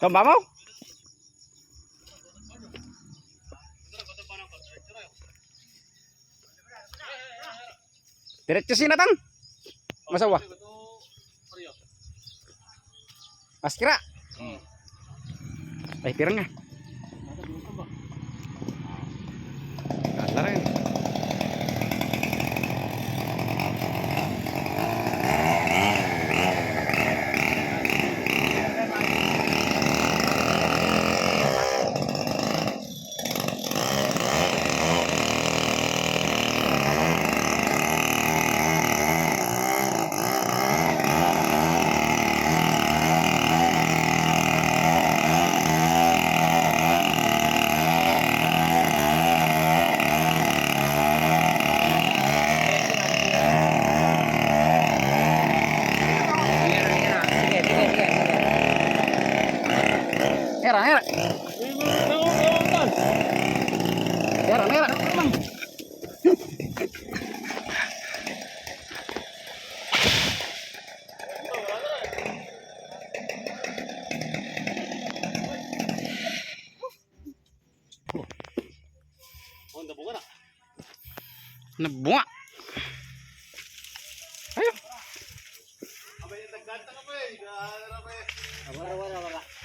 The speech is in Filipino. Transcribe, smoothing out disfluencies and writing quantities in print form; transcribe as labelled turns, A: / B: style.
A: Tumba mo? Diretso sinatang. Masawa. Maskira. Ay, pirang nga. Kala rin. Era. Nabunga. Ayo.
B: Abay, nagkanta ka pa eh. Wala.